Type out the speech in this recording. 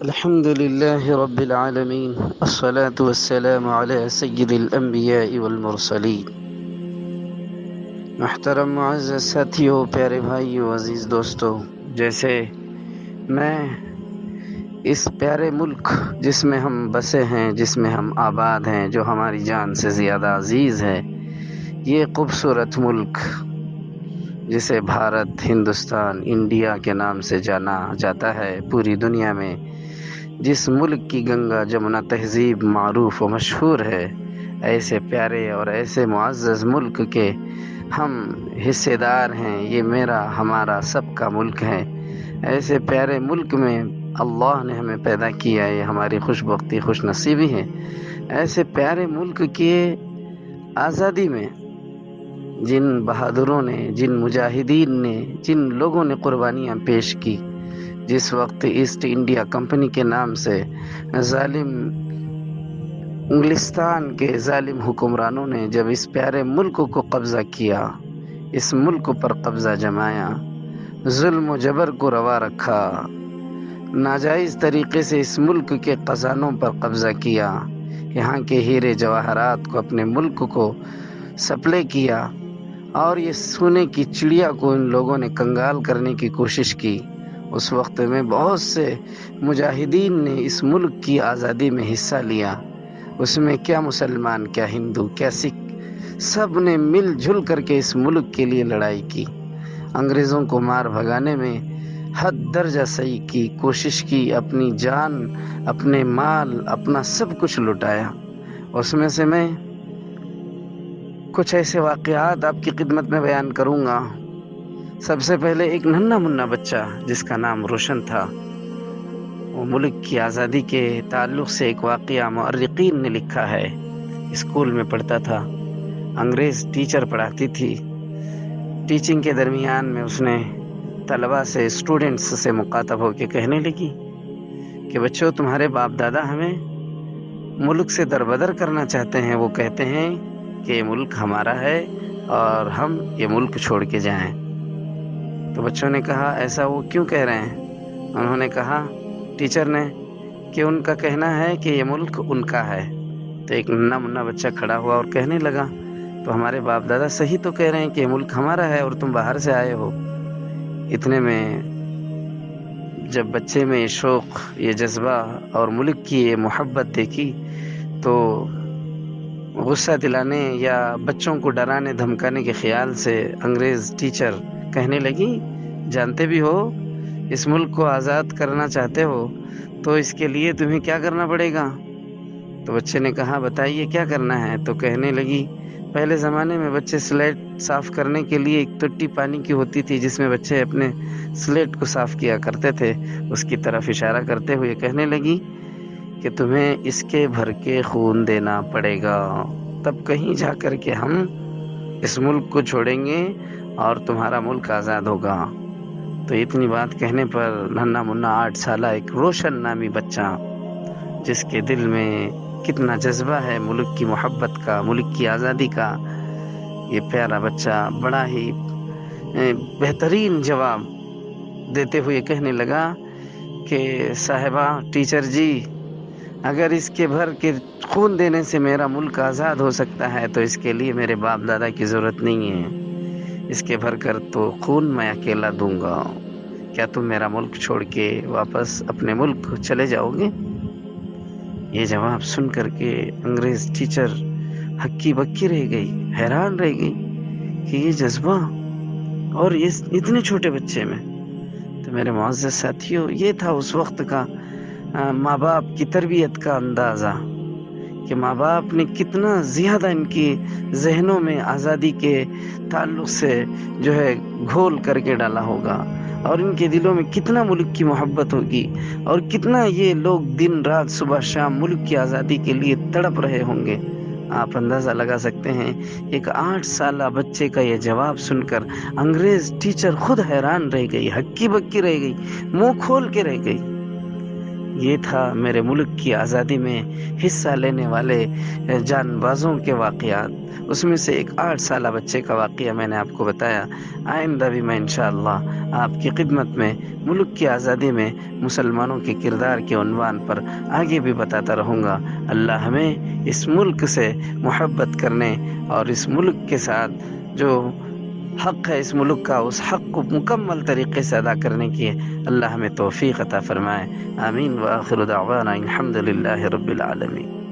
الحمد لله رب العالمين الصلاة والسلام على سيد الأنبياء والمرسلين. محترم معزز ساتھیوں، پیارے بھائیوں، عزیز دوستوں، جیسے میں اس پیارے ملک جس میں ہم بسے ہیں، جس میں ہم آباد ہیں، جو ہماری جان سے زیادہ عزیز ہے، یہ خوبصورت ملک جسے بھارت، ہندوستان، انڈیا کے نام سے جانا جاتا ہے پوری دنیا میں، جس ملک کی گنگا جمنا تہذیب معروف و مشہور ہے، ایسے پیارے اور ایسے معزز ملک کے ہم حصے دار ہیں۔ یہ میرا، ہمارا، سب کا ملک ہے۔ ایسے پیارے ملک میں اللہ نے ہمیں پیدا کیا، یہ ہماری خوش بختی، خوش نصیبی ہے۔ ایسے پیارے ملک کی آزادی میں جن بہادروں نے، جن مجاہدین نے، جن لوگوں نے قربانیاں پیش کی، جس وقت ایسٹ انڈیا کمپنی کے نام سے ظالم انگلستان کے ظالم حکمرانوں نے جب اس پیارے ملک کو قبضہ کیا، اس ملک پر قبضہ جمایا، ظلم و جبر کو روا رکھا، ناجائز طریقے سے اس ملک کے خزانوں پر قبضہ کیا، یہاں کے ہیرے جواہرات کو اپنے ملک کو سپلے کیا، اور یہ سونے کی چڑیا کو ان لوگوں نے کنگال کرنے کی کوشش کی، اس وقت میں بہت سے مجاہدین نے اس ملک کی آزادی میں حصہ لیا۔ اس میں کیا مسلمان، کیا ہندو، کیا سکھ، سب نے مل جل کر کے اس ملک کے لیے لڑائی کی، انگریزوں کو مار بھگانے میں حد درجہ سعی کی، کوشش کی، اپنی جان، اپنے مال، اپنا سب کچھ لٹایا۔ اس میں سے میں کچھ ایسے واقعات آپ کی خدمت میں بیان کروں گا۔ سب سے پہلے ایک ننھا منا بچہ جس کا نام روشن تھا، وہ ملک کی آزادی کے تعلق سے ایک واقعہ مورخین نے لکھا ہے۔ اسکول میں پڑھتا تھا، انگریز ٹیچر پڑھاتی تھی، ٹیچنگ کے درمیان میں اس نے طلباء سے، اسٹوڈنٹس سے مخاطب ہو کے کہنے لگی کہ بچوں، تمہارے باپ دادا ہمیں ملک سے دربدر کرنا چاہتے ہیں، وہ کہتے ہیں کہ یہ ملک ہمارا ہے اور ہم یہ ملک چھوڑ کے جائیں۔ تو بچوں نے کہا ایسا وہ کیوں کہہ رہے ہیں؟ انہوں نے کہا، ٹیچر نے، کہ ان کا کہنا ہے کہ یہ ملک ان کا ہے۔ تو ایک ننھا منا بچہ کھڑا ہوا اور کہنے لگا، تو ہمارے باپ دادا صحیح تو کہہ رہے ہیں کہ یہ ملک ہمارا ہے اور تم باہر سے آئے ہو۔ اتنے میں جب بچے میں یہ شوق، یہ جذبہ اور ملک کی یہ محبت دیکھی، تو غصہ دلانے یا بچوں کو ڈرانے دھمکانے کے خیال سے انگریز ٹیچر کہنے لگی، جانتے بھی ہو اس ملک کو آزاد کرنا چاہتے ہو تو اس کے لیے تمہیں کیا کرنا پڑے گا؟ تو بچے نے کہا، بتائیے کیا کرنا ہے؟ تو کہنے لگی، پہلے زمانے میں بچے سلیٹ صاف کرنے کے لیے ایک ٹٹی پانی کی ہوتی تھی جس میں بچے اپنے سلیٹ کو صاف کیا کرتے تھے، اس کی طرف اشارہ کرتے ہوئے کہنے لگی کہ تمہیں اس کے بھر کے خون دینا پڑے گا، تب کہیں جا کر کے ہم اس ملک کو چھوڑیں گے اور تمہارا ملک آزاد ہوگا۔ تو اتنی بات کہنے پر ننھا منا 8 سالہ ایک روشن نامی بچہ، جس کے دل میں کتنا جذبہ ہے ملک کی محبت کا، ملک کی آزادی کا، یہ پیارا بچہ بڑا ہی بہترین جواب دیتے ہوئے کہنے لگا کہ صاحبہ، ٹیچر جی، اگر اس کے بھر کے خون دینے سے میرا ملک آزاد ہو سکتا ہے تو اس کے لیے میرے باپ دادا کی ضرورت نہیں ہے، اس کے بھر کر تو خون میں اکیلا دوں گا، کیا تم میرا ملک چھوڑ کے واپس اپنے ملک چلے جاؤ گے؟ یہ جواب سن کر کے انگریز ٹیچر ہکی بکی رہ گئی، حیران رہ گئی کہ یہ جذبہ اور اس اتنے چھوٹے بچے میں۔ تو میرے معزز ساتھیوں، یہ تھا اس وقت کا ماں باپ کی تربیت کا اندازہ، کہ ماں باپ نے کتنا زیادہ ان کی ذہنوں میں آزادی کے تعلق سے جو ہے گھول کر کے ڈالا ہوگا، اور ان کے دلوں میں کتنا ملک کی محبت ہوگی، اور کتنا یہ لوگ دن رات صبح شام ملک کی آزادی کے لیے تڑپ رہے ہوں گے۔ آپ اندازہ لگا سکتے ہیں، ایک 8 سالہ بچے کا یہ جواب سن کر انگریز ٹیچر خود حیران رہ گئی، ہکی بکی رہ گئی، منہ کھول کے رہ گئی یہ تھا میرے ملک کی آزادی میں حصہ لینے والے جان بازوں کے واقعات۔ اس میں سے ایک 8 سالہ بچے کا واقعہ میں نے آپ کو بتایا۔ آئندہ بھی میں انشاءاللہ آپ کی خدمت میں ملک کی آزادی میں مسلمانوں کے کردار کے عنوان پر آگے بھی بتاتا رہوں گا۔ اللہ ہمیں اس ملک سے محبت کرنے اور اس ملک کے ساتھ جو حق ہے اس ملک کا، اس حق کو مکمل طریقے سے ادا کرنے کی اللہ ہمیں توفیق عطا فرمائے۔ آمین وآخر دعوانا الحمد للہ رب العالمین۔